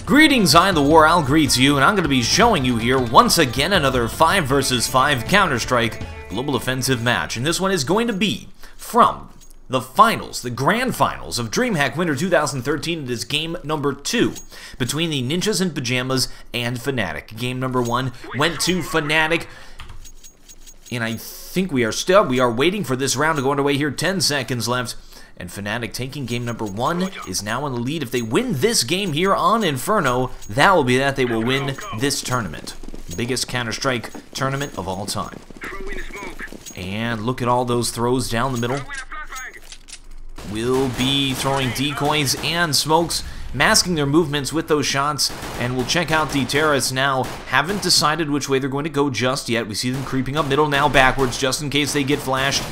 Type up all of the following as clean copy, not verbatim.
Greetings, I the War Owl greets you, and I'm going to be showing you here once again another 5 vs 5 Counter-Strike Global Offensive match. And this one is going to be from the finals, the grand finals of Dreamhack Winter 2013. It is game number 2 between the Ninjas in Pyjamas and Fnatic. Game number 1 went to Fnatic, and I think we are waiting for this round to go underway here. 10 seconds left. And Fnatic taking game number 1 is now in the lead. If they win this game here on Inferno, that will be that they will win this tournament. Biggest Counter-Strike tournament of all time. And look at all those throws down the middle. We'll be throwing decoys and smokes, masking their movements with those shots. And we'll check out the terrorists now. Haven't decided which way they're going to go just yet. We see them creeping up middle now backwards just in case they get flashed.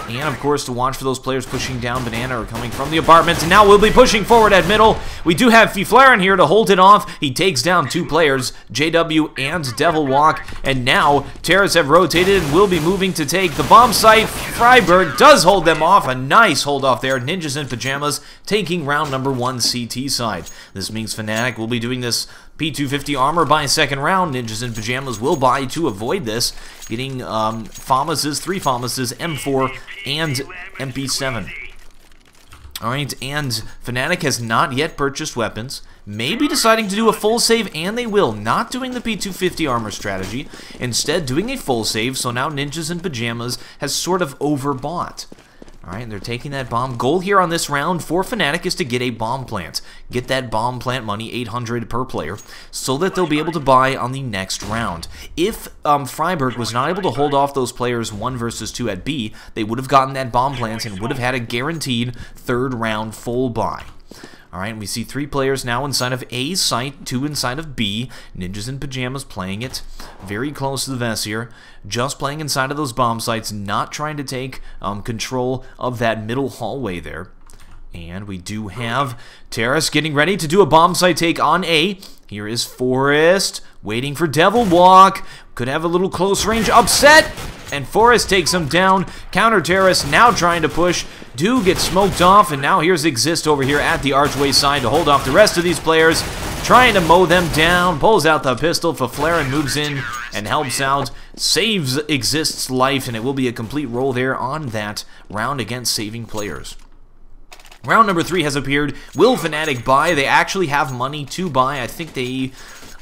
And, of course, to watch for those players pushing down Banana or coming from the apartments. And now we'll be pushing forward at middle. We do have Flare in here to hold it off. He takes down 2 players, JW and Devil Walk. And now terrorists have rotated and will be moving to take the bomb site. Freiburg does hold them off. A nice hold off there. Ninjas in Pyjamas taking round number 1 CT side. This means Fnatic will be doing this P250 armor by second round. Ninjas in Pyjamas will buy to avoid this, getting FAMAS's, 3 FAMAS's, M4, and MP7. Alright, and Fnatic has not yet purchased weapons. Maybe deciding to do a full save, and they will. Not doing the P250 armor strategy, instead doing a full save, so now Ninjas in Pyjamas has sort of overbought. Alright, they're taking that bomb. Goal here on this round for Fnatic is to get a bomb plant. Get that bomb plant money, 800 per player, so that they'll be able to buy on the next round. If Freiburg was not able to hold off those players 1 versus 2 at B, they would have gotten that bomb plant and would have had a guaranteed 3rd round full buy. Alright, we see 3 players now inside of A site, 2 inside of B. Ninjas in Pyjamas playing it very close to the vest here. Just playing inside of those bomb sites, not trying to take control of that middle hallway there. And we do have Terrace getting ready to do a bomb site take on A. Here is Forest, waiting for Devil Walk. Could have a little close range upset. And Forest takes him down. Counter Terrace now trying to push. Do get smoked off, and now here's Exist over here at the archway side to hold off the rest of these players. Trying to mow them down. Pulls out the pistol. Flare moves in and helps out. Saves Exist's life, and it will be a complete roll there on that round against saving players. Round number 3 has appeared. Will Fnatic buy? They actually have money to buy. I think they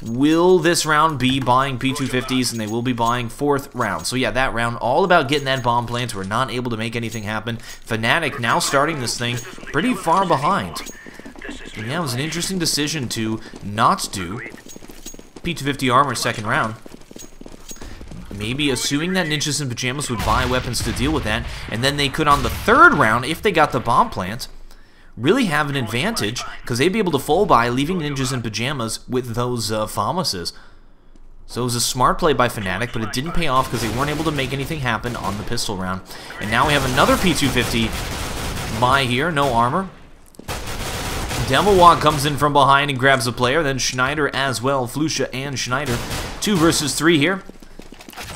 will this round be buying P250s, and they will be buying 4th round. So yeah, that round, all about getting that bomb plant. We're not able to make anything happen. Fnatic now starting this thing pretty far behind. And yeah, it was an interesting decision to not do P250 armor 2nd round. Maybe assuming that Ninjas in Pyjamas would buy weapons to deal with that, and then they could on the 3rd round, if they got the bomb plant, really have an advantage, because they'd be able to full buy, leaving Ninjas in Pyjamas with those FAMAS's. So it was a smart play by Fnatic, but it didn't pay off because they weren't able to make anything happen on the pistol round. And now we have another P250 buy here, no armor. Devil Walk comes in from behind and grabs a player, then Schneider as well, Flusha and Schneider. 2 versus 3 here.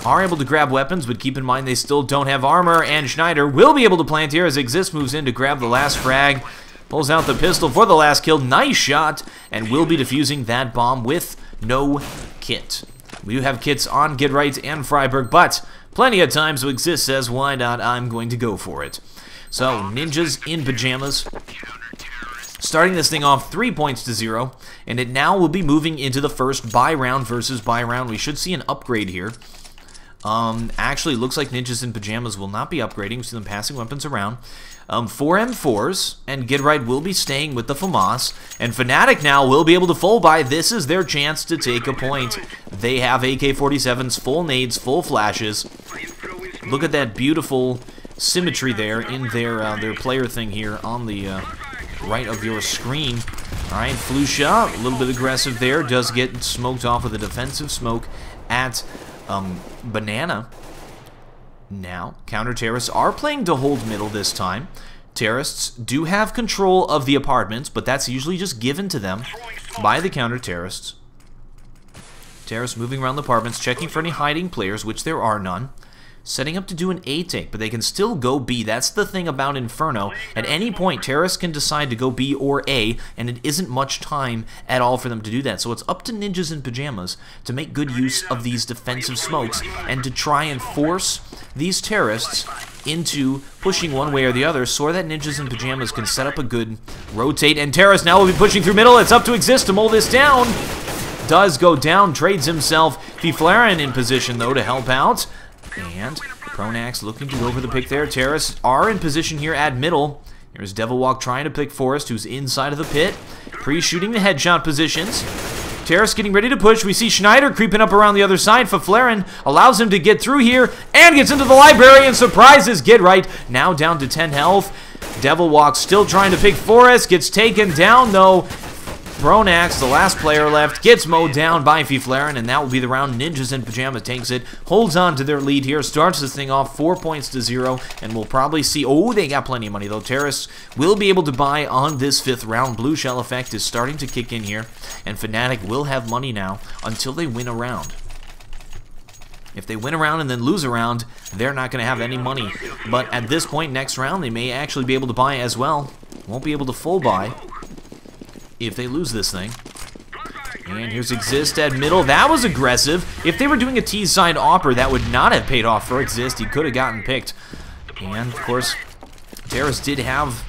Are able to grab weapons, but keep in mind they still don't have armor, and Schneider will be able to plant here as Exist moves in to grab the last frag. Pulls out the pistol for the last kill. Nice shot, and will be defusing that bomb with no kit. We do have kits on Get Right and Freiburg, but plenty of times so Exist says, why not, I'm going to go for it. So, Ninjas in Pyjamas starting this thing off 3 points to 0, and it now will be moving into the first buy round versus buy round. We should see an upgrade here. Actually, looks like Ninjas in Pyjamas will not be upgrading. We see them passing weapons around. 4 M4s, and Get Right will be staying with the FAMAS. And Fnatic now will be able to full buy. This is their chance to take a point. They have AK-47s, full nades, full flashes. Look at that beautiful symmetry there in their player thing here on the right of your screen. Alright, Flusha, a little bit aggressive there, does get smoked off with a defensive smoke at Banana. Now, counter-terrorists are playing to hold middle this time. Terrorists do have control of the apartments, but that's usually just given to them by the counter-terrorists. Terrorists moving around the apartments, checking for any hiding players, which there are none. setting up to do an A take, but they can still go B. That's the thing about Inferno. At any point, terrorists can decide to go B or A, and it isn't much time at all for them to do that. So it's up to Ninjas in Pyjamas to make good use of these defensive smokes and to try and force these terrorists into pushing one way or the other so that Ninjas in Pyjamas can set up a good rotate. And terrorists now will be pushing through middle. It's up to Exist to mold this down. Does go down, trades himself. Fnatic in position, though, to help out. And Pronax looking to go for the pick there. Terrorists are in position here at middle. Here's Devilwalk trying to pick Forest, who's inside of the pit. Pre-shooting the headshot positions. Terrorists getting ready to push. We see Schneider creeping up around the other side. Fnatic allows him to get through here and gets into the library and surprises Get Right. Now down to 10 health. Devilwalk still trying to pick Forest. Gets taken down, though. Pronax, the last player left, gets mowed down by Fnatic, and that will be the round. Ninjas in Pyjamas takes it, holds on to their lead here, starts this thing off 4 points to 0, and we'll probably see, oh, they got plenty of money, though. Terrorists will be able to buy on this 5th round. Blue Shell effect is starting to kick in here, and Fnatic will have money now until they win a round. If they win a round and then lose a round, they're not going to have any money. But at this point, next round, they may actually be able to buy as well. Won't be able to full buy if they lose this thing. And here's Exist at middle. That was aggressive. If they were doing a T-side Opper, that would not have paid off for Exist. He could have gotten picked. And, of course, Terrorists did have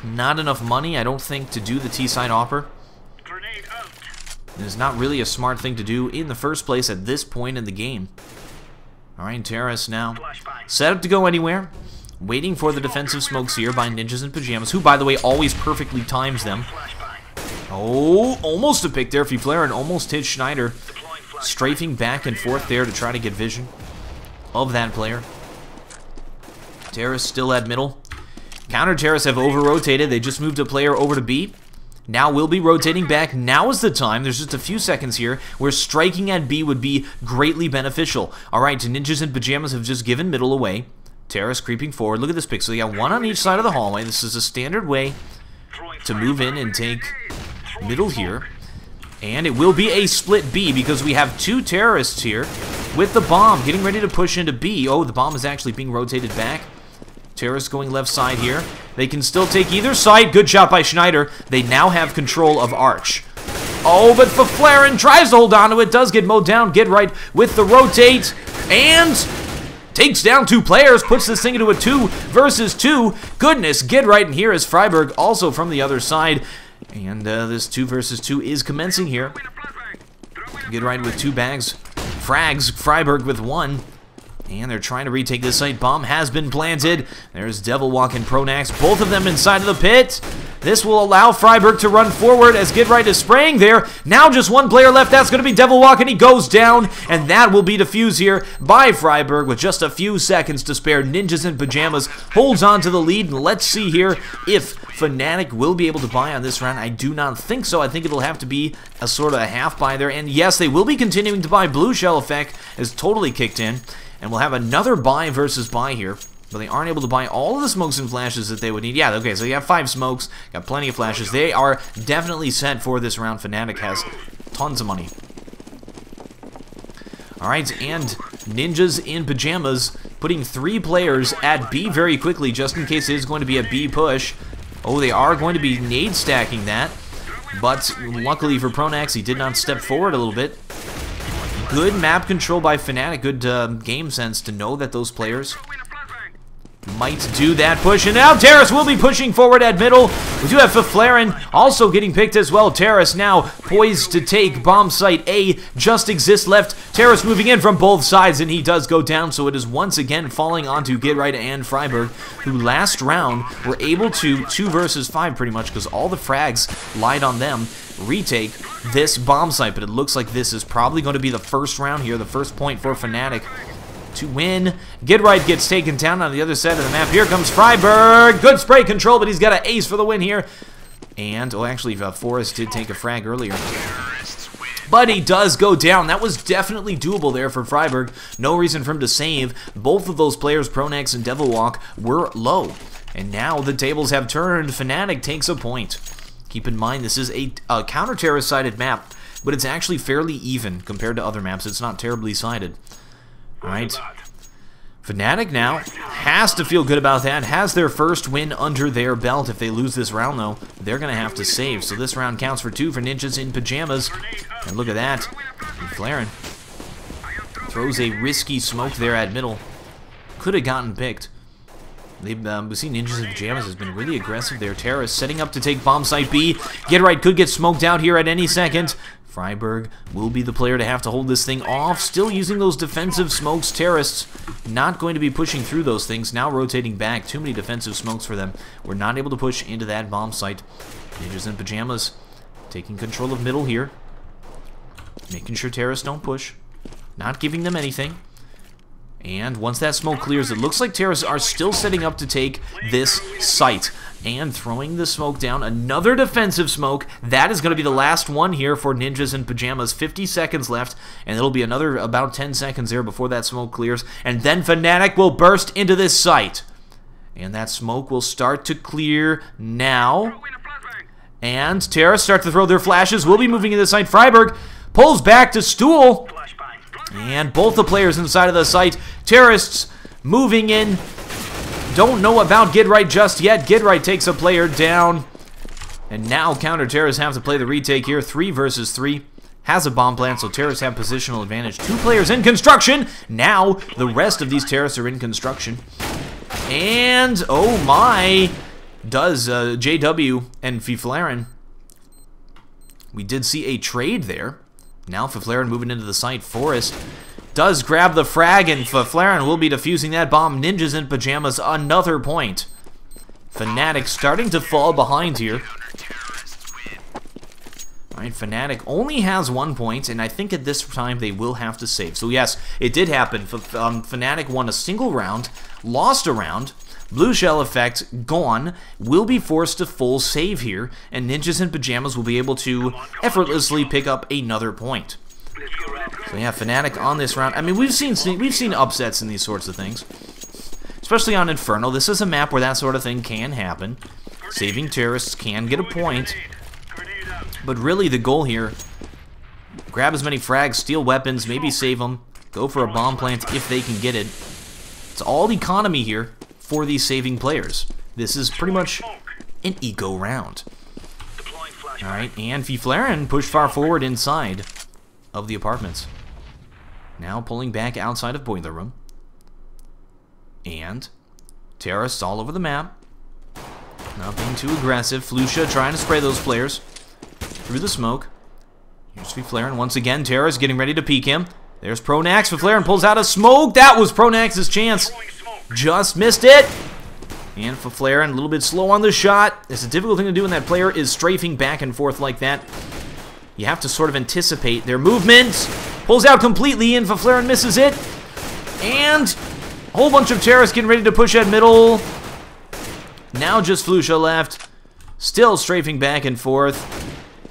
not enough money, I don't think, to do the T-side Opper. It is not really a smart thing to do in the first place at this point in the game. Alright, Terrorists now set up to go anywhere. Waiting for the defensive smokes here by Ninjas in Pyjamas, who, by the way, always perfectly times them. Oh, almost a pick there. Fnatic almost hit Schneider. Strafing back and forth there to try to get vision of that player. Terrorists still at middle. Counter-terrorists have over-rotated. They just moved a player over to B. Now we'll be rotating back. Now is the time. There's just a few seconds here where striking at B would be greatly beneficial. Alright, Ninjas in Pyjamas have just given middle away. Terrorists creeping forward. Look at this pick. So they got one on each side of the hallway. This is a standard way to move in and take middle here. And it will be a split B because we have 2 terrorists here with the bomb getting ready to push into B. Oh, the bomb is actually being rotated back. Terrorists going left side here. They can still take either side. Good shot by Schneider. They now have control of Arch. Oh, but Fnatic tries to hold on to it. Does get mowed down. Get Right with the rotate. And takes down 2 players. Puts this thing into a 2 versus 2. Goodness, Get Right. And here is Freiburg also from the other side. And this 2 versus 2 is commencing here. Get Right with 2 bags. Frags. Freiburg with 1. And they're trying to retake this site. Bomb has been planted. There's Devilwalk and Pronax, both of them inside of the pit. This will allow Freiburg to run forward as Get Right is spraying there. Now just 1 player left. That's going to be Devilwalk, and he goes down. And that will be defused here by Freiburg with just a few seconds to spare. Ninjas in Pyjamas holds on to the lead. And let's see here if Fnatic will be able to buy on this round. I do not think so. I think it'll have to be a sort of a half buy there. And yes, they will be continuing to buy. Blue Shell effect is totally kicked in. And we'll have another buy versus buy here. But they aren't able to buy all of the smokes and flashes that they would need. Yeah, okay, so you have 5 smokes, got plenty of flashes. They are definitely set for this round. Fnatic has tons of money. Alright, and Ninjas in Pyjamas putting 3 players at B very quickly, just in case it is going to be a B push. Oh, they are going to be nade stacking that. But luckily for Pronax, he did not step forward a little bit. Good map control by Fnatic, good game sense to know that those players might do that push. And now Terrace will be pushing forward at middle. We do have Fnatic also getting picked as well. Terrace now poised to take bomb site A. Just Exist left. Terrace moving in from both sides, and he does go down. So it is once again falling onto Get Right and Freiburg, who last round were able to 2 versus 5 pretty much because all the frags lied on them. Retake this bomb site, but it looks like this is probably going to be the first round here, the first point for Fnatic to win. Get Right gets taken down on the other side of the map. Here comes Freiburg. Good spray control, but he's got an ace for the win here. And, oh, actually, Forrest did take a frag earlier. But he does go down. That was definitely doable there for Freiburg. No reason for him to save. Both of those players, Pronax and Devilwalk, were low. And now the tables have turned. Fnatic takes a point. Keep in mind, this is a counter-terrorist sided map, but it's actually fairly even compared to other maps. It's not terribly sided. Alright. Fnatic now has to feel good about that, has their first win under their belt. If they lose this round, though, they're going to have to save. So this round counts for 2 for Ninjas in Pyjamas. And look at that. Flaren throws a risky smoke there at middle. Could have gotten picked. We've seen Ninjas in Pyjamas has been really aggressive there. Terrorist setting up to take bomb site B. Get right, could get smoked out here at any second. Freiburg will be the player to have to hold this thing off. Still using those defensive smokes. Terrorists not going to be pushing through those things. Now rotating back. Too many defensive smokes for them. We're not able to push into that bomb site. Ninjas in Pyjamas taking control of middle here. Making sure terrorists don't push. Not giving them anything. And once that smoke clears, it looks like terrorists are still setting up to take this site. And throwing the smoke down. Another defensive smoke. That is going to be the last one here for Ninjas in Pyjamas. 50 seconds left. And it'll be another about 10 seconds there before that smoke clears. And then Fnatic will burst into this site. And that smoke will start to clear now. And terrorists start to throw their flashes. We'll be moving into the site. Freiburg pulls back to Stool. And both the players inside of the site. Terrorists moving in. Don't know about Get Right just yet. Get Right takes a player down. And now counter-terrorists have to play the retake here. 3 versus 3. Has a bomb plant, so terrorists have positional advantage. 2 players in construction. Now the rest of these terrorists are in construction. And, oh my, does JW and Fiflaren. We did see a trade there. Now Fiflaren moving into the site. Forest does grab the frag, and Fiflaren will be defusing that bomb. Ninjas in Pyjamas, another point. Fnatic starting to fall behind here. Alright, Fnatic only has 1 point, and I think at this time they will have to save. So yes, it did happen. Fnatic won a single round, lost a round. Blue shell effect gone, will be forced to full save here, and Ninjas in Pyjamas will be able to effortlessly pick up another point. So yeah, Fnatic on this round. I mean, we've seen upsets in these sorts of things, especially on Inferno. This is a map where that sort of thing can happen. Saving terrorists can get a point, but really the goal here: grab as many frags, steal weapons, maybe save them, go for a bomb plant if they can get it. It's all economy here for these saving players. This is pretty much an eco round. Alright, and Fiflaren pushed far forward inside of the apartments. Now pulling back outside of Boiler Room. And terrorists all over the map. Not being too aggressive. Flusha trying to spray those players through the smoke. Here's Fiflaren once again. Terrorists getting ready to peek him. There's Pronax. Fiflaren pulls out a smoke. That was Pronax's chance. Just missed it. And Fiflaren a little bit slow on the shot. It's a difficult thing to do when that player is strafing back and forth like that. You have to sort of anticipate their movements. Pulls out completely, and Fiflaren misses it. And a whole bunch of terrorists getting ready to push at middle. Now just Flusha left. Still strafing back and forth.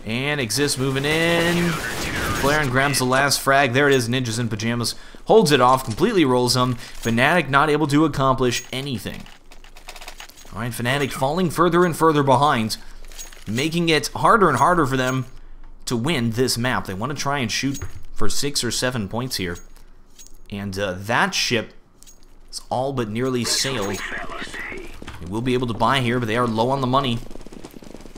And Exist moving in. Fiflaren grabs the last frag. There it is, Ninjas in Pyjamas. Holds it off, completely rolls them. Fnatic not able to accomplish anything. Alright, Fnatic falling further and further behind, making it harder and harder for them to win this map. They want to try and shoot for 6 or 7 points here. And that ship is all but nearly sailed. They will be able to buy here, but they are low on the money.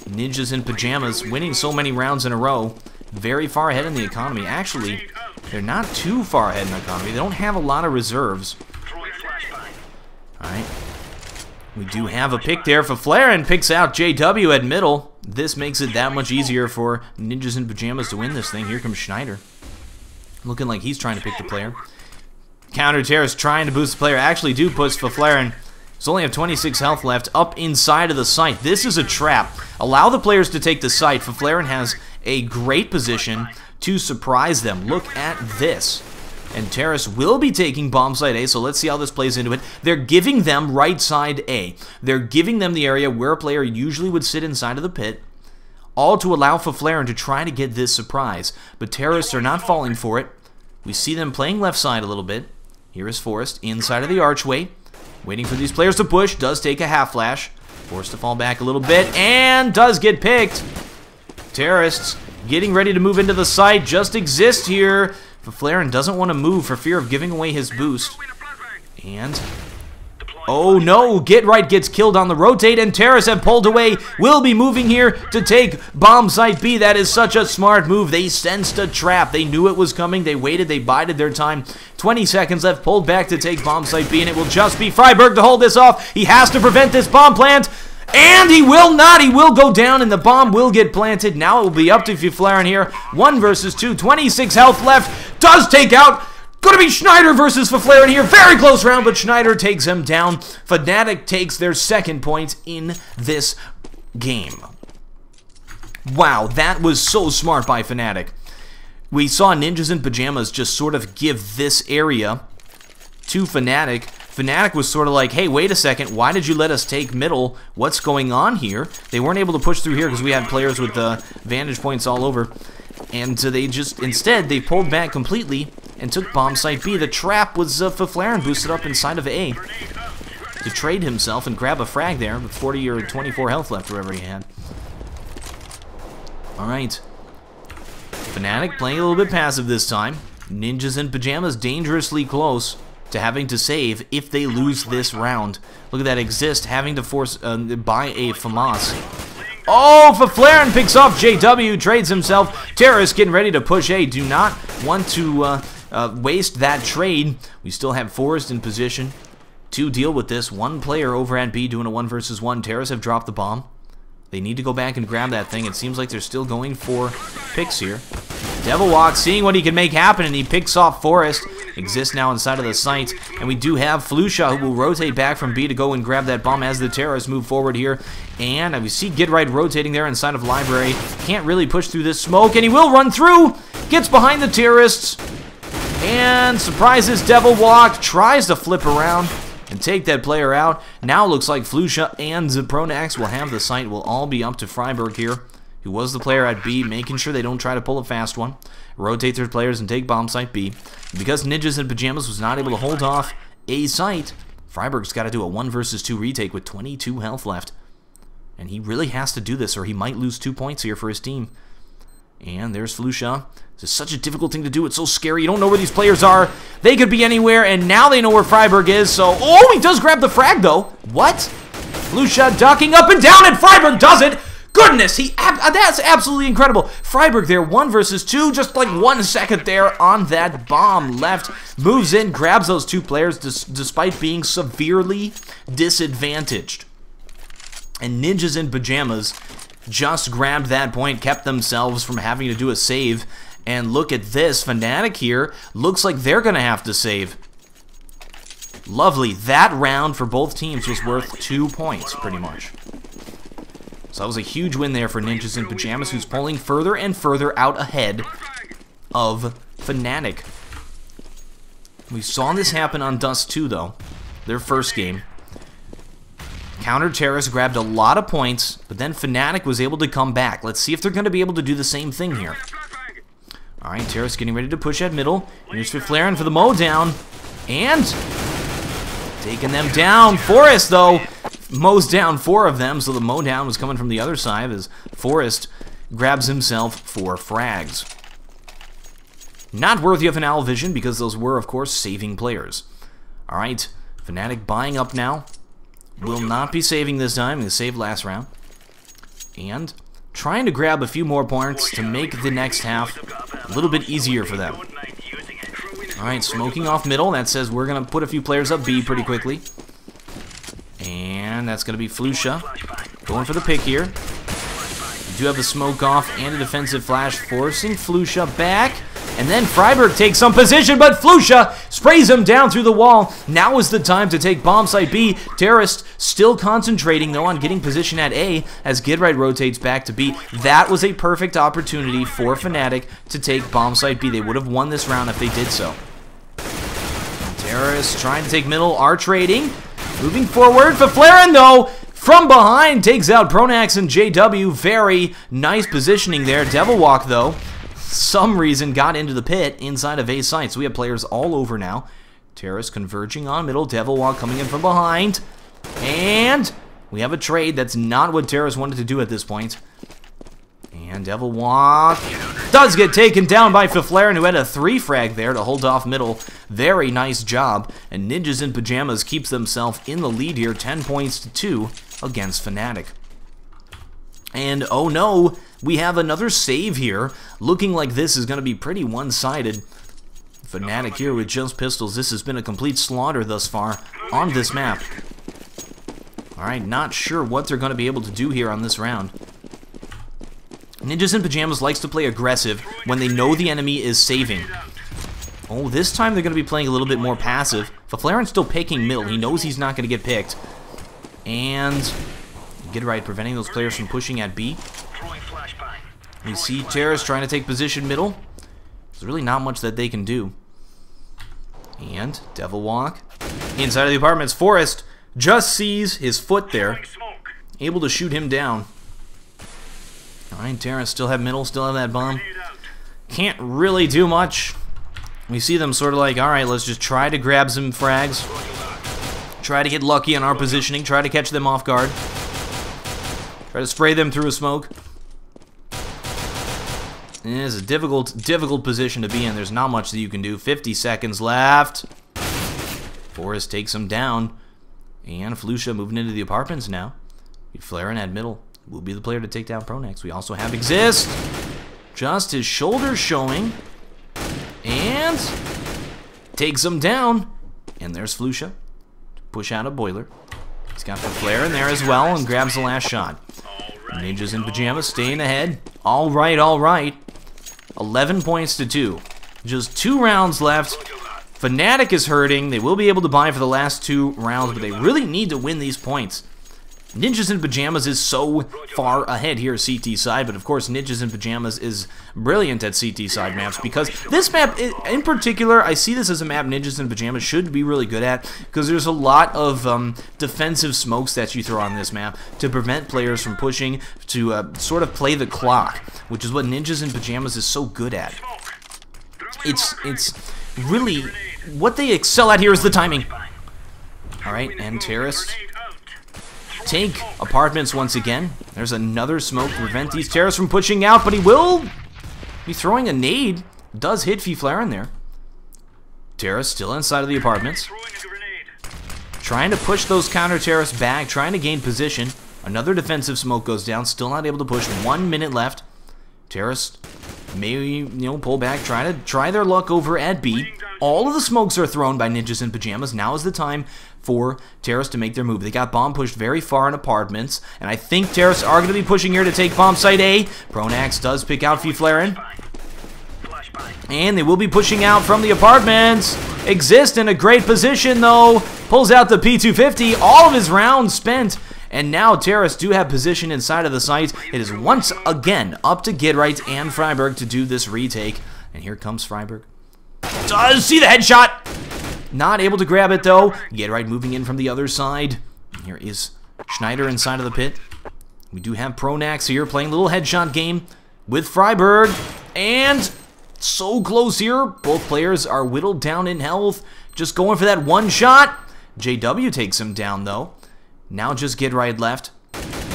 Ninjas in Pyjamas winning so many rounds in a row. Very far ahead in the economy. Actually, they're not too far ahead in the economy. They don't have a lot of reserves. Alright. We do have a pick there. Fiflaren picks out JW at middle. This makes it that much easier for Ninjas in Pyjamas to win this thing. Here comes Schneider. Looking like he's trying to pick the player. Counter terrorist trying to boost the player. Actually do push Fiflaren. He's only have 26 health left up inside of the site. This is a trap. Allow the players to take the site. Fiflaren has a great position to surprise them. Look at this. And terrorists will be taking bomb site A, so let's see how this plays into it. They're giving them right side A. They're giving them the area where a player usually would sit inside of the pit, all to allow Fiflaren to try to get this surprise. But terrorists are not falling for it. We see them playing left side a little bit. Here is Forest inside of the archway, waiting for these players to push. Does take a half flash. Forced to fall back a little bit, and does get picked. Terrorists getting ready to move into the site. Just Exist here. Fiflaren doesn't want to move for fear of giving away his boost. And... oh no, Get Right gets killed on the rotate, and Terrace have pulled away. Will be moving here to take bomb site B. That is such a smart move. They sensed a trap. They knew it was coming. They waited. They bided their time. 20 seconds left. Pulled back to take bomb site B, and it will just be Freiburg to hold this off. He has to prevent this bomb plant. And he will not. He will go down, and the bomb will get planted. Now it will be up to Fiflaren here. 1 versus 2. 26 health left. Does take out. Going to be Schneider versus Fiflaren here. Very close round, but Schneider takes him down. Fnatic takes their second point in this game. Wow, that was so smart by Fnatic. We saw Ninjas in Pyjamas just sort of give this area to Fnatic. Fnatic was sort of like, hey, wait a second, why did you let us take middle? What's going on here? They weren't able to push through here because we had players with vantage points all over. And they just, instead, they pulled back completely and took bomb site B. The trap was Fiflaren boosted up inside of A to trade himself and grab a frag there with 40 or 24 health left, wherever he had. Alright. Fnatic playing a little bit passive this time. Ninjas in Pyjamas dangerously close to having to save if they lose this round. Look at that, Exist having to force buy a FAMAS. Oh, Fiflaren picks off JW, trades himself. Terrace getting ready to push A. Do not want to waste that trade. We still have Forest in position to deal with this. One player over at B doing a 1 versus 1. Terrace have dropped the bomb. They need to go back and grab that thing. It seems like they're still going for picks here. Devilwalk seeing what he can make happen, and he picks off Forest. Exists now inside of the site, and we do have Flusha who will rotate back from B to go and grab that bomb as the terrorists move forward here. And we see Get Right rotating there inside of Library. Can't really push through this smoke, and he will run through. Gets behind the terrorists and surprises Devilwalk. Tries to flip around and take that player out. Now looks like Flusha and Pronax will have the site. Will all be up to Freiburg here, who was the player at B, making sure they don't try to pull a fast one. Rotate their players and take bomb site B. Because Ninjas in Pyjamas was not able to hold off A site, Freiburg's got to do a 1 versus 2 retake with 22 health left. And he really has to do this or he might lose 2 points here for his team. And there's Flusha. This is such a difficult thing to do. It's so scary. You don't know where these players are. They could be anywhere, and now they know where Freiburg is. So, oh, he does grab the frag, though. What? Flusha ducking up and down, and Freiburg does it. Goodness, that's absolutely incredible. Freiburg there, 1 versus 2, just like 1 second there on that bomb left. Moves in, grabs those 2 players despite being severely disadvantaged. And Ninjas in Pyjamas just grabbed that point, kept themselves from having to do a save. And look at this, Fnatic here, looks like they're going to have to save. Lovely, that round for both teams was worth 2 points, pretty much. So that was a huge win there for Ninjas in Pyjamas, who's pulling further and further out ahead of Fnatic. We saw this happen on Dust 2, though, their first game. Counter Terrace grabbed a lot of points, but then Fnatic was able to come back. Let's see if they're going to be able to do the same thing here. Alright, Terrace getting ready to push at middle. Here's Fiflaren for the mow down. And taking them down. Forest, though, mows down 4 of them, so the mow down was coming from the other side as Forest grabs himself 4 frags. Not worthy of an owl vision because those were, of course, saving players. Alright, Fnatic buying up now. Will not be saving this time. They saved last round. And trying to grab a few more points to make the next half a little bit easier for them. Alright, smoking off middle. That says we're going to put a few players up B pretty quickly. And that's going to be Flusha going for the pick here. We do have the smoke off and a defensive flash, forcing Flusha back. And then Freiburg takes some position, but Flusha sprays him down through the wall. Now is the time to take bomb site B. Terrorist still concentrating, though, on getting position at A as Get Right rotates back to B. That was a perfect opportunity for Fnatic to take bomb site B. They would have won this round if they did so. Terrorist trying to take middle, arch raiding. Moving forward, Fiflaren, though, from behind, takes out Pronax and JW. Very nice positioning there. Devilwalk, though, some reason got into the pit inside of A site. So we have players all over now. Terrace converging on middle. Devilwalk coming in from behind. And we have a trade. That's not what Terrace wanted to do at this point. And Devilwalk does get taken down by Fiflaren, who had a 3 frag there to hold off middle. Very nice job. And Ninjas in Pyjamas keeps themselves in the lead here, 10 points to 2 against Fnatic. And oh no, we have another save here. Looking like this is going to be pretty one-sided. Fnatic here with just pistols. This has been a complete slaughter thus far on this map. Alright, not sure what they're going to be able to do here on this round. Ninjas in Pyjamas likes to play aggressive when they know the enemy is saving. Oh, this time they're going to be playing a little bit more passive. Fiflaren's still picking middle. He knows he's not going to get picked. And get right, preventing those players from pushing at B. We see Terrace trying to take position middle. There's really not much that they can do. And Devil Walk. Inside of the apartments, Forrest just sees his foot there. Able to shoot him down. Alright, Terrace still have middle, still have that bomb. Can't really do much. We see them sort of like, alright, let's just try to grab some frags. Try to get lucky on our positioning. Try to catch them off guard. Try to spray them through a smoke. It is a difficult position to be in. There's not much that you can do. 50 seconds left. Forrest takes him down. And Flusha moving into the apartments now. Flaren at middle will be the player to take down Pronax. We also have Exist. Just his shoulders showing. And takes him down. And there's Flusha. Push out a boiler. He's got the flare in there as well and grabs the last shot. Ninjas in Pyjamas staying ahead. Alright, alright. 11 points to 2. Just 2 rounds left. Fnatic is hurting. They will be able to buy for the last 2 rounds, but they really need to win these points. Ninjas in Pyjamas is so far ahead here CT side, but of course Ninjas in Pyjamas is brilliant at CT side maps because this map in particular, I see this as a map Ninjas in Pyjamas should be really good at because there's a lot of defensive smokes that you throw on this map to prevent players from pushing to sort of play the clock, which is what Ninjas in Pyjamas is so good at. It's really what they excel at here is the timing. Alright, and Terrace take apartments once again. There's another smoke to prevent these Terrace from pushing out, but he will be throwing a nade. Does hit Fiflaren there. Terrace still inside of the apartments. Trying to push those counter Terrace back, trying to gain position. Another defensive smoke goes down, still not able to push. 1 minute left. Terrace may, pull back, try their luck over at B. All of the smokes are thrown by Ninjas in Pyjamas. Now is the time for Terrace to make their move. They got bomb pushed very far in apartments, and I think Terrace are going to be pushing here to take bomb site A. Pronax does pick out Fiflaren. And they will be pushing out from the apartments. Exist in a great position, though. Pulls out the P250. All of his rounds spent. And now Terrace do have position inside of the site. It is once again up to Gidright and Freiberg to do this retake. And here comes Freiberg. Does see the headshot. Not able to grab it, though. Gidright moving in from the other side. Here is Schneider inside of the pit. We do have Pronax here playing a little headshot game with Freiberg. And so close here. Both players are whittled down in health. Just going for that one shot. JW takes him down, though. Now just Gidright left.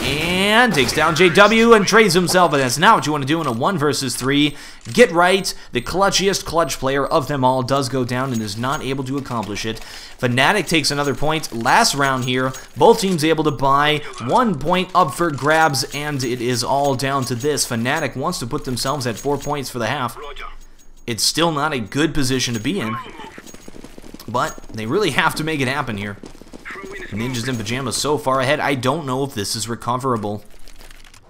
And takes down JW and trades himself. And that's not what you want to do in a 1 versus 3. Gidright, the clutchiest clutch player of them all, does go down and is not able to accomplish it. Fnatic takes another point. Last round here, both teams able to buy 1 point up for grabs, and it is all down to this. Fnatic wants to put themselves at 4 points for the half. It's still not a good position to be in, but they really have to make it happen here. Ninjas in Pyjamas so far ahead, I don't know if this is recoverable.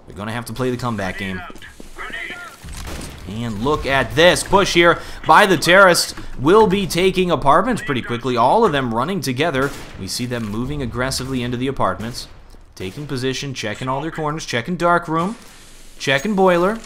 They're going to have to play the comeback game. And look at this push here by the Terrorists. Will be taking apartments pretty quickly. All of them running together. We see them moving aggressively into the apartments. Taking position, checking all their corners, checking dark room, checking boiler.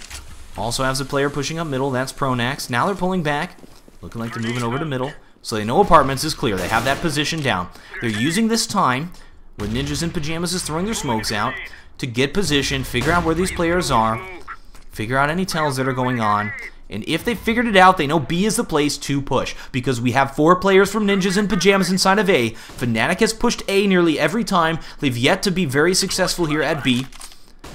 Also has a player pushing up middle. That's Pronax. Now they're pulling back. Looking like they're moving over to middle. So they know apartments is clear. They have that position down. They're using this time where Ninjas in Pyjamas is throwing their smokes out to get position, figure out where these players are, figure out any tells that are going on. And if they figured it out, they know B is the place to push. Because we have 4 players from Ninjas in Pyjamas inside of A. Fnatic has pushed A nearly every time. They've yet to be very successful here at B.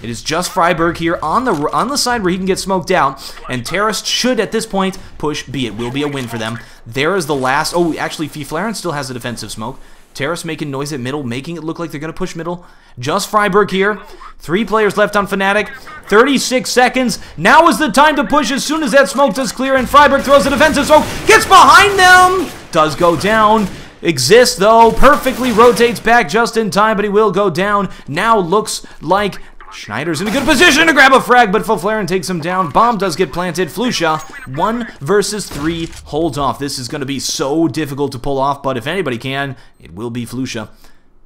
It is just Freiburg here on the side where he can get smoked out, and Terrace should at this point push B. It will be a win for them. There is the last. Oh, actually, Fiflaren still has a defensive smoke. Terrace making noise at middle, making it look like they're going to push middle. Just Freiburg here. 3 players left on Fnatic. 36 seconds. Now is the time to push as soon as that smoke does clear, and Freiburg throws a defensive smoke. Gets behind them. Does go down. Exists, though. Perfectly rotates back just in time, but he will go down. Now looks like Schneider's in a good position to grab a frag, but Fiflaren takes him down. Bomb does get planted. Flusha, 1 versus 3, holds off. This is going to be so difficult to pull off, but if anybody can, it will be Flusha.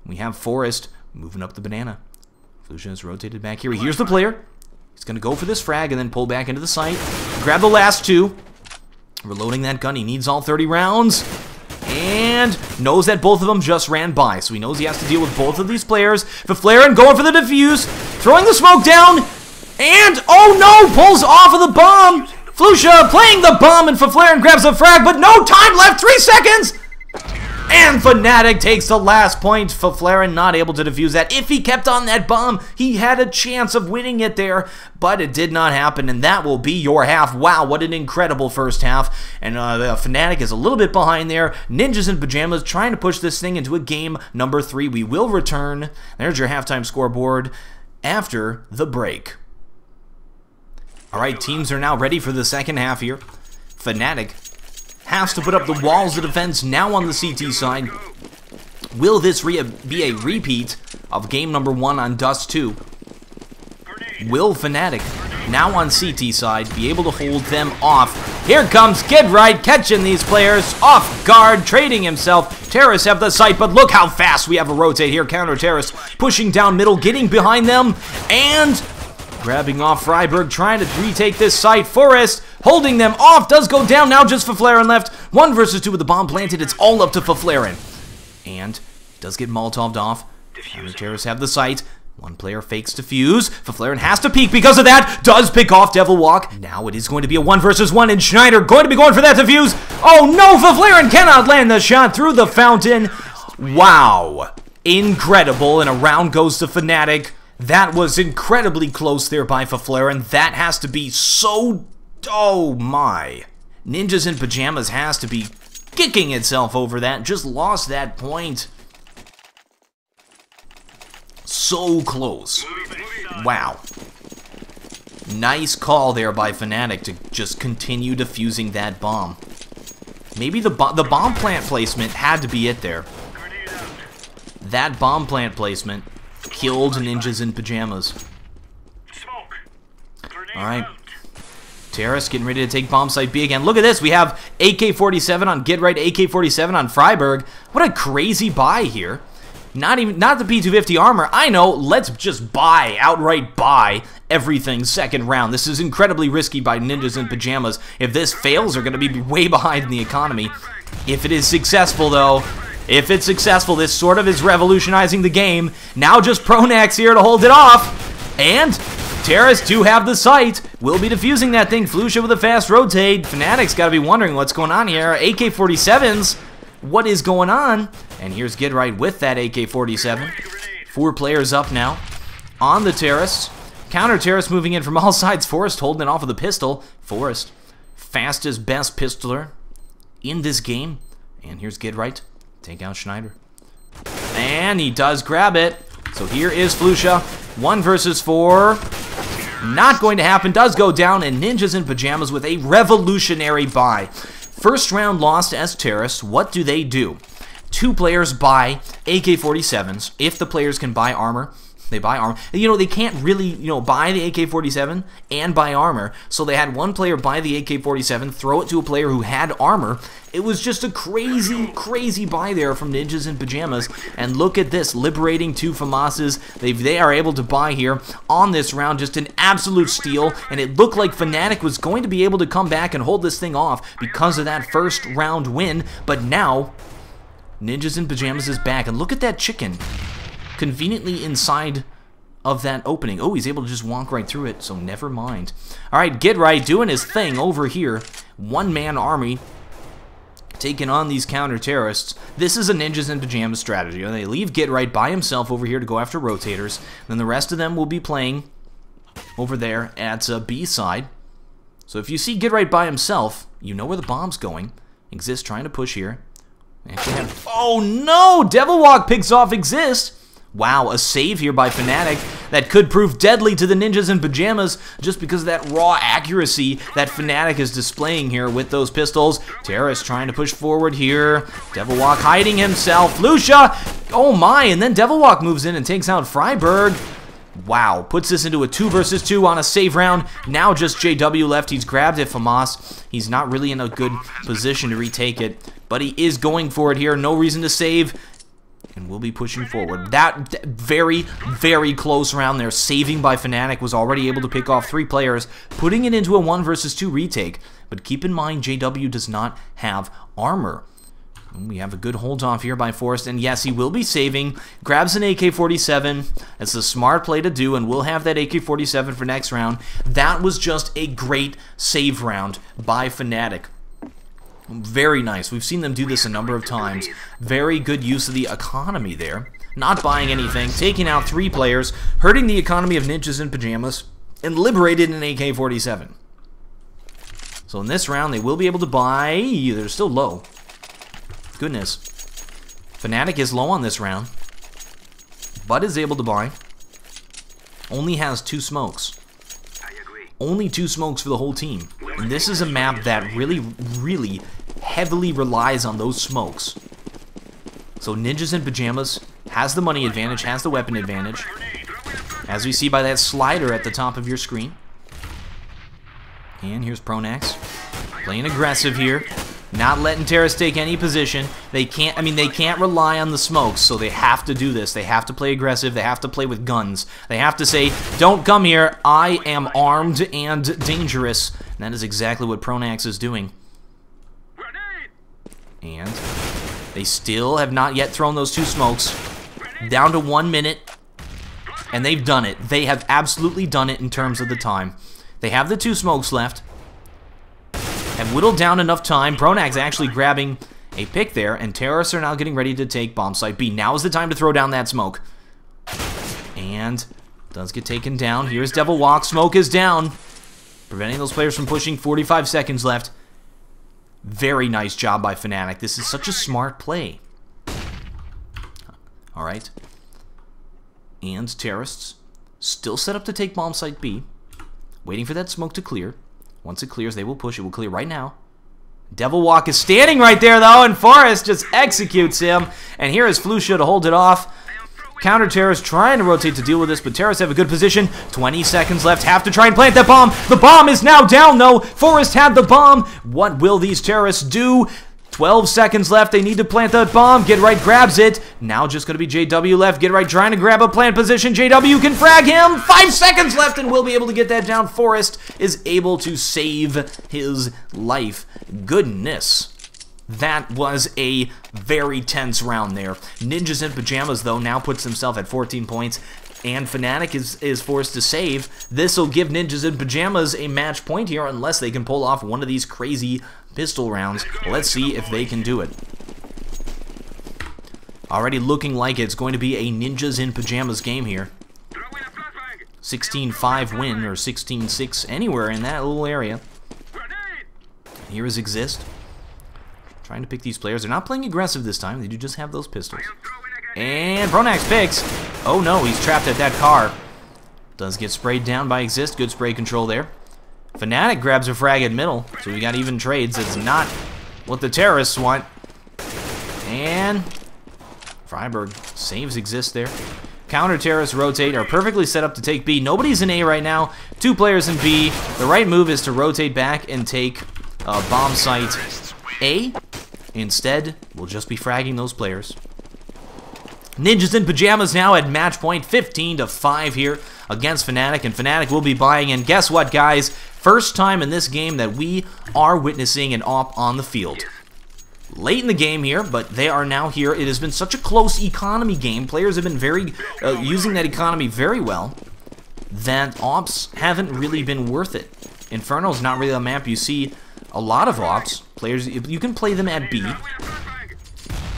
We have Forest moving up the banana. Flusha is rotated back here. Here's the player. He's going to go for this frag and then pull back into the site. Grab the last 2. Reloading that gun. He needs all 30 rounds. And knows that both of them just ran by, so he knows he has to deal with both of these players. Fiflaren going for the defuse, throwing the smoke down, and oh no, pulls off of the bomb. Flusha playing the bomb, and Fiflaren grabs a frag, but no time left, 3 seconds! And Fnatic takes the last point. Fiflaren not able to defuse that. If he kept on that bomb, he had a chance of winning it there, but it did not happen, and that will be your half. Wow, what an incredible first half. And Fnatic is a little bit behind there. Ninjas in Pyjamas trying to push this thing into a game number 3. We will return. There's your halftime scoreboard after the break. All right, teams are now ready for the second half here. Fnatic has to put up the walls of defense now on the CT side. Will this be a repeat of game number 1 on Dust 2? Will Fnatic, now on CT side, be able to hold them off? Here comes Kid Right, catching these players off guard, trading himself. Terrace have the sight, but look how fast we have a rotate here. Counter Terrace pushing down middle, getting behind them, and grabbing off Freiburg, trying to retake this site. Forest holding them off, does go down. Now just Fiflaren left. 1 versus 2 with the bomb planted. It's all up to Fiflaren. And does get Molotov'd off. Terrace have the site. 1 player fakes defuse. Fiflaren has to peek because of that. Does pick off Devil Walk. Now it is going to be a 1 versus 1, and Schneider going to be going for that defuse. Oh no, Fiflaren cannot land the shot through the fountain. Wow. Incredible, and a round goes to Fnatic. That was incredibly close there by Fiflaren. That has to be so... oh my. Ninjas in Pyjamas has to be kicking itself over that. Just lost that point. So close. Wow. Nice call there by Fnatic to just continue defusing that bomb. Maybe the bomb plant placement had to be it there. That bomb plant placement killed Ninjas in Pyjamas. Alright. Terrace getting ready to take bomb site B again. Look at this. We have AK-47 on Get Right, AK-47 on Freiburg. What a crazy buy here. Not the P250 armor. I know. Let's just outright buy everything second round. This is incredibly risky by Ninjas in Pyjamas. If this fails, they're going to be way behind in the economy. If it is successful, though, this sort of is revolutionizing the game. Now just Pronax here to hold it off. And Terrace do have the site. Will be defusing that thing. Flusha with a fast rotate. Fnatic's got to be wondering what's going on here. AK-47s. What is going on? And here's Get Right with that AK-47. 4 players up now on the Terrace. Counter Terrace moving in from all sides. Forest holding it off with a pistol. Forest, fastest, best pistoler in this game. And here's Get Right. Take out Schneider. And he does grab it. So here is Flusha. 1 versus 4. Not going to happen. Does go down. And Ninjas in Pyjamas with a revolutionary buy. First round lost as Terrace. What do they do? 2 players buy AK-47s. If the players can buy armor, they buy armor. You know, they can't really, buy the AK-47 and buy armor. So they had 1 player buy the AK-47, throw it to a player who had armor. It was just a crazy, crazy buy there from Ninjas in Pyjamas. And look at this, liberating 2 FAMASs. They are able to buy here on this round. Just an absolute steal. And it looked like Fnatic was going to be able to come back and hold this thing off because of that first round win. But now, Ninjas in Pyjamas is back. And look at that chicken conveniently inside of that opening. Oh, he's able to just walk right through it, so never mind. All right, Get Right doing his thing over here. 1-man army taking on these counter-terrorists. This is a Ninjas in Pyjamas strategy. They leave Get Right by himself over here to go after rotators. Then the rest of them will be playing over there at B side. So if you see Get Right by himself, you know where the bomb's going. Exist trying to push here. Oh no! Devil Walk picks off Exist. Wow, a save here by Fnatic that could prove deadly to the Ninjas in Pyjamas just because of that raw accuracy that Fnatic is displaying here with those pistols. Terrace trying to push forward here. Devil Walk hiding himself. Lucia! Oh my, and then Devil Walk moves in and takes out Freiburg. Wow, puts this into a 2 versus 2 on a save round. Now just JW left. He's grabbed it from Moss. He's not really in a good position to retake it, but he is going for it here. No reason to save. And we'll be pushing forward. That very, very close round there. Saving by Fnatic was already able to pick off 3 players, putting it into a 1 versus 2 retake. But keep in mind, JW does not have armor. We have a good hold off here by Forrest, and yes, he will be saving. Grabs an AK-47. That's a smart play to do, and we'll have that AK-47 for next round. That was just a great save round by Fnatic. Very nice. We've seen them do this a number of times. Very good use of the economy there. Not buying anything, taking out 3 players, hurting the economy of Ninjas in Pyjamas, and liberated an AK-47. So in this round, they will be able to buy... They're still low. Goodness. Fnatic is low on this round, but is able to buy. Only has 2 smokes. Only 2 smokes for the whole team. And this is a map that really, really heavily relies on those smokes. So Ninjas in Pyjamas has the money advantage, has the weapon advantage. As we see by that slider at the top of your screen. And here's Pronax. Playing aggressive here. Not letting Terrace take any position. They can't, they can't rely on the smokes, so they have to do this. They have to play aggressive. They have to play with guns. They have to say, don't come here. I am armed and dangerous. And that is exactly what Pronax is doing. And they still have not yet thrown those 2 smokes. Down to 1 minute. And they've done it. They have absolutely done it in terms of the time. They have the 2 smokes left. Have whittled down enough time. Pronax actually grabbing a pick there, and Terrace are now getting ready to take bomb site B. Now is the time to throw down that smoke. And does get taken down. Here's Devil Walk. Smoke is down. Preventing those players from pushing. 45 seconds left. Very nice job by Fnatic. This is such a smart play. Alright. And Terrorists still set up to take bomb site B. Waiting for that smoke to clear. Once it clears, they will push. It will clear right now. Devil Walk is standing right there, though, and Forrest just executes him. And here is Flucia to hold it off. Counter Terrace trying to rotate to deal with this, but Terrace have a good position. 20 seconds left. Have to try and plant that bomb. The bomb is now down, though. Forrest had the bomb. What will these Terrorists do? 12 seconds left. They need to plant that bomb. Get Right grabs it. Now just going to be JW left. Get Right trying to grab a plant position. JW can frag him. 5 seconds left and will be able to get that down. Forrest is able to save his life. Goodness. That was a very tense round there. Ninjas in Pyjamas, though, now puts himself at 14 points. And Fnatic is forced to save. This will give Ninjas in Pyjamas a match point here unless they can pull off one of these crazy pistol rounds. Let's see if they can do it. Already looking like it's going to be a Ninjas in Pyjamas game here. 16-5 win or 16-6 anywhere in that little area. Here is Exist. Trying to pick these players. They're not playing aggressive this time. They do just have those pistols. And Pronax picks. Oh no, he's trapped at that car. Does get sprayed down by Exist. Good spray control there. Fnatic grabs a frag at middle. So we got even trades. It's not what the Terrorists want. And Freiburg saves Exist there. Counter Terrorists rotate. Are perfectly set up to take B. Nobody's in A right now. 2 players in B. The right move is to rotate back and take bomb site A. Instead, we'll just be fragging those players. Ninjas in Pyjamas now at match point, 15-5 here against Fnatic, and Fnatic will be buying. And guess what, guys? First time in this game that we are witnessing an AWP on the field. Late in the game here, but they are now here. It has been such a close economy game. Players have been using that economy very well, that AWPs haven't really been worth it. Inferno is not really a map you see a lot of AWPs. Players, you can play them at B.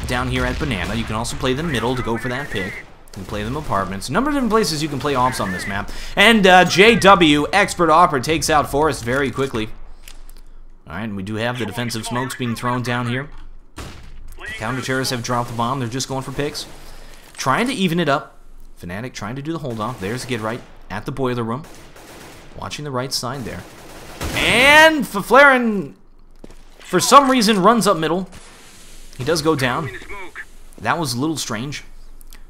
Down here at Banana. You can also play them middle to go for that pick. You can play them apartments. A number of different places you can play ops on this map. And JW, Expert Opera, takes out Forest very quickly. Alright, and we do have the defensive smokes being thrown down here. Counter-terrorists have dropped the bomb. They're just going for picks. Trying to even it up. Fnatic trying to do the hold-off. There's a get right at the boiler room. Watching the right side there. And Faflaren, for some reason, runs up middle. He does go down. That was a little strange.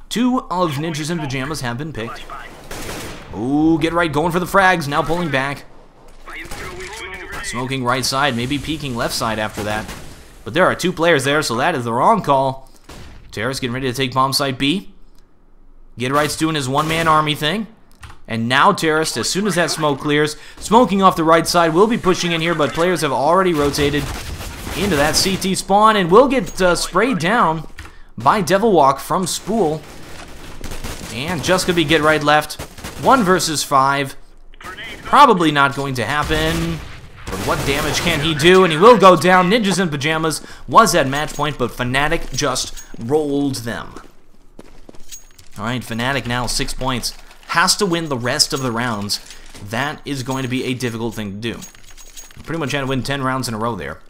2 of Ninjas in Pyjamas have been picked. Ooh, get right, going for the frags. Now pulling back. Smoking right side, maybe peeking left side after that. But there are 2 players there, so that is the wrong call. Terrace getting ready to take bomb site B. Get right's doing his one-man army thing. And now Terrace, as soon as that smoke clears, smoking off the right side, will be pushing in here, but players have already rotated into that CT spawn and will get sprayed down by Devil Walk from Spool. And just gonna be get right left. 1 versus 5. Probably not going to happen. But what damage can he do? And he will go down. Ninjas in Pyjamas was at match point, but Fnatic just rolled them. Alright, Fnatic now 6 points. Has to win the rest of the rounds. That is going to be a difficult thing to do. Pretty much had to win 10 rounds in a row there.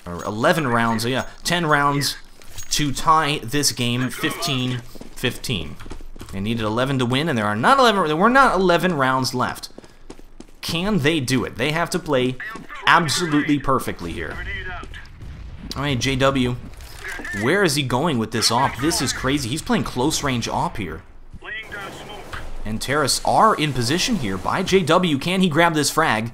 Or 11 rounds, yeah. 10 rounds to tie this game 15-15. They needed 11 to win, and there were not 11 rounds left. Can they do it? They have to play absolutely perfectly here. Alright, JW. Where is he going with this op? This is crazy. He's playing close range op here. And Terrace are in position here by JW. Can he grab this frag?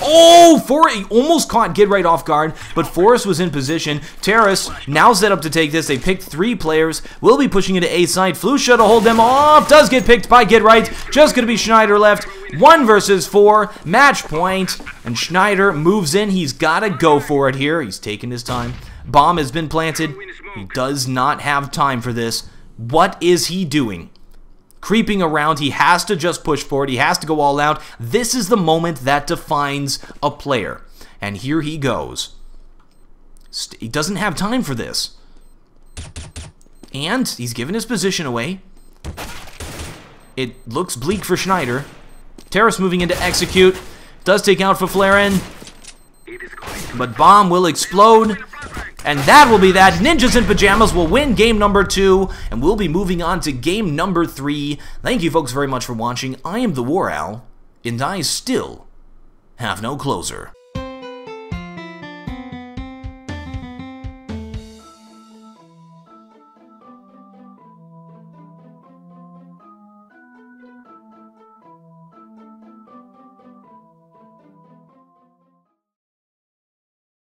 Oh, he almost caught Get Right off guard, but Forrest was in position. Terrace now set up to take this. They picked 3 players. Will be pushing into A side. Flusha to hold them off. Does get picked by Get Right. Just going to be Schneider left. 1 versus 4. Match point. And Schneider moves in. He's got to go for it here. He's taking his time. Bomb has been planted. He does not have time for this. What is he doing? Creeping around, he has to just push forward, he has to go all out. This is the moment that defines a player. And here he goes. He doesn't have time for this. And he's given his position away. It looks bleak for Schneider. Terrace moving into execute. Does take out Faflaren. But bomb will explode. And that will be that. Ninjas in Pyjamas will win game number 2, and we'll be moving on to game number 3. Thank you folks very much for watching. I am the War Owl, and I still have no closer.